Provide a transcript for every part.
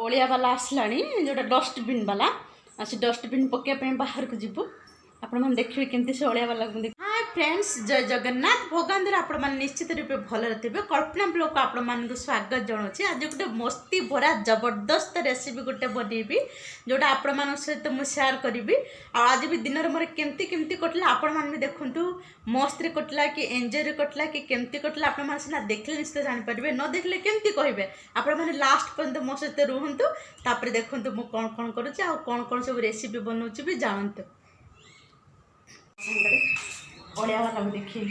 ओलिया वाला आसलानी जोटा डस्टबिन वाला से डस्टबिन पकाइबा बाहर को जीवु आपण मैंने देखिए केमती से ओलिया वाला हाय फ्रेंड्स जय जगन्नाथ भगवान द्वारा आपण मैंने निश्चित रूपे भलरे थे कल्पना ब्लॉग को आपण मानक स्वागत जनाऊँगी आज गोटे मस्ती भरा जबरदस्त रेसिपी गोटे बनैबी जोटा आपण मान सहित मुझे सेयार करी आज भी दिन मोर केमती केमती कटला आपण मैंने भी देखु मस्त कटला कि एंजॉय कटला कि केमती कटला आपण मैंने सीना देखले निश्चित जानीपारे न देखले केमती कहे आपण मैंने लास्ट पर्यंत मो सहित रुहतु तापर देखु मुझे कौन कौन करुँच आ कौन कौन सब रेसिपी बनाऊँच भी जानतु ओलिया वाला भी देखिए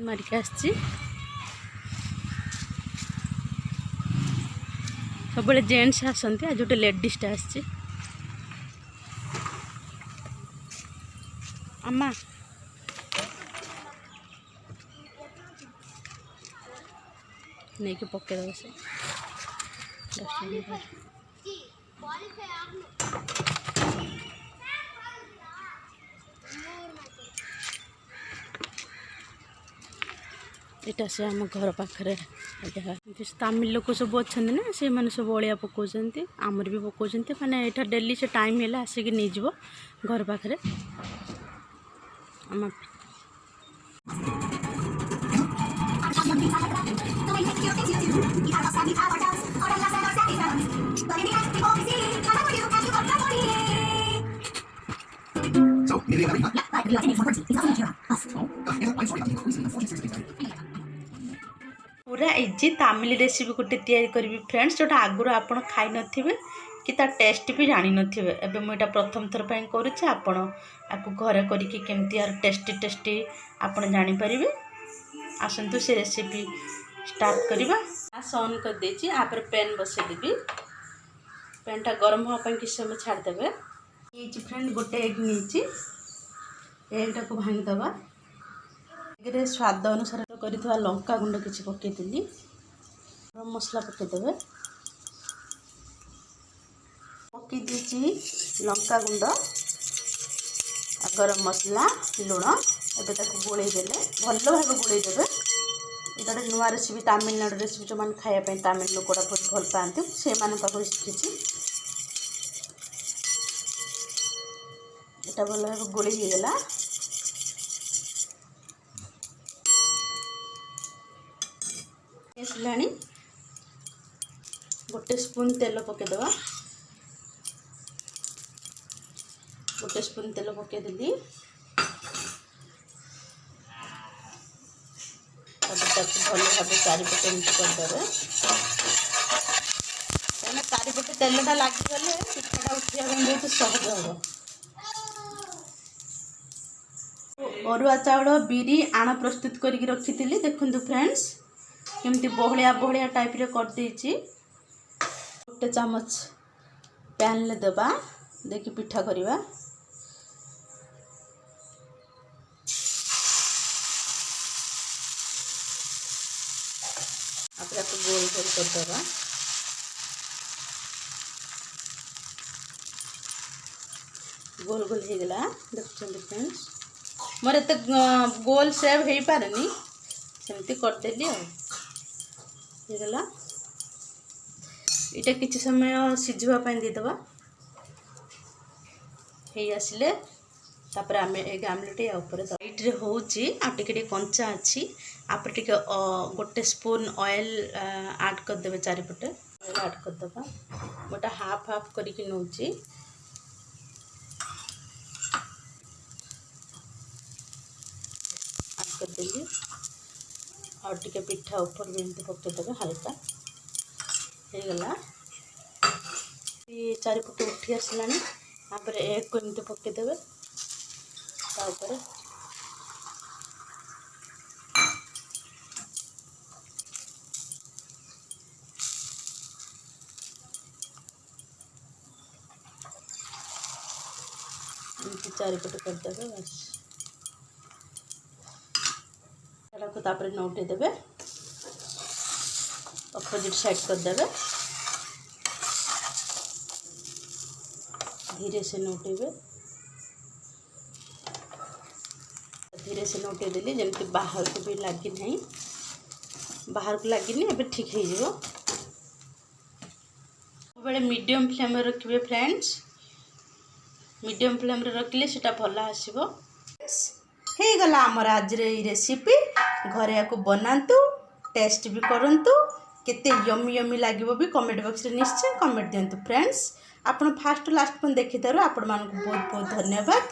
मारिक आसी सब जेन्ट्स आसती आज गोटे लेडीजटा आसी अम्मा नहीं कि पकड़ से यहाँ से आम घर पाखे तमिल लोक सब अच्छा ना से मैंने सब ओलिया पकाउंट आमर भी पकाउंट मैंने यहाँ डेली से टाइम है आसिक नहीं घर पाखे आम पूरा इजी तमिल रेसिपी गोटे तैयारी करी फ्रेंड्स जोटा आगुरी आपड़ खाई नथिबे कि तार टेस्ट भी जानी नथिबे एबे मुझे प्रथम थर पर करुचे आपण आपको घरे करके केमती यार टेस्टी टेस्टी आपण जानी परिबे आसंतु से रेसिपी स्टार्ट करवा ऑन कर देची आपर पैन बसे देबी पैनटा गरम होगा ପାଇଁ किस समय छाड़ देबे ये फ्रेंड गोटे एग नीची एगटा को भांगी दबा एगरे स्वाद अनुसार करिथवा लंका गुंड किछि पके देली गरम मसला पके देबे पके दीची लंका गुंड गरम मसला लुण एबे ताको गोळै देले भलो भाबे गोळै देबे एटा नुआ रेसिपी तमिलनाडु रेसिपी जो मान खाया पे तमिल लोकड़ा बहुत भल पाते से मान पाखु शिखी एटा भल भाबे गोळै हो गला इसलानी गोटे स्पून तेल पकेदवा गोटे स्पून तेल पकेदेली भल भाव चारिपटे एमती करदे कहीं चारिपटे तेलटा लगिगले पिठाटा उठा बहुत सहज हम अरुआ चाउल बिरी आण प्रस्तुत करके रखी देखु फ्रेंड्स केमती बहलिया बहलिया टाइप रे कर देछि गोटे चामच पैन ले दबा देखि पिठा करिवा आपरे को गोल गोल कर दबा गोल गोल हो गला देखछन फ्रेंड्स मोर एते गोल सेव हे पारनी सेमती कर देली होगला इटा किसी समय सिझापी देदबा हो आसिले तापर आम एग आमलेट या साइड रे होची आ टिके कंचा अच्छी आप टिके गोटे स्पून ऑयल ऐड कर देबे चारिपटे ऑयल ऐड कर दबा गोटा हाफ हाफ करके नौची ऐड कर देली और टिके पिठा ऊपर भी एमती पकईदेवे हल्का हो गला चारिपटे उठी आसलानी तापर एग को एमती पकईदेवे तापर एमती चारिपटे करदेवे बस को तापर नौटे देवे अपोजिट साइड कर देवे धीरे से नौटेबे धीरे से नौटे देली जमती बाहर को भी लगी नहीं बाहर को लगी नहीं अबे ठीक हो सबले मीडियम फ्लेम रखिए फ्रेंड्स। मीडियम फ्लेम रखिले सेटा भल आसीबो। हे गला हमर आज रे रेसिपी घरे या बनातु टेस्ट भी करंतु केते यमी यमी लागिवो भी कमेंट बॉक्स रे निश्चय कमेंट दियंतु फ्रेंड्स। आपण फास्ट लास्ट पन देखि थारो आपण मान को बहुत बहुत धन्यवाद।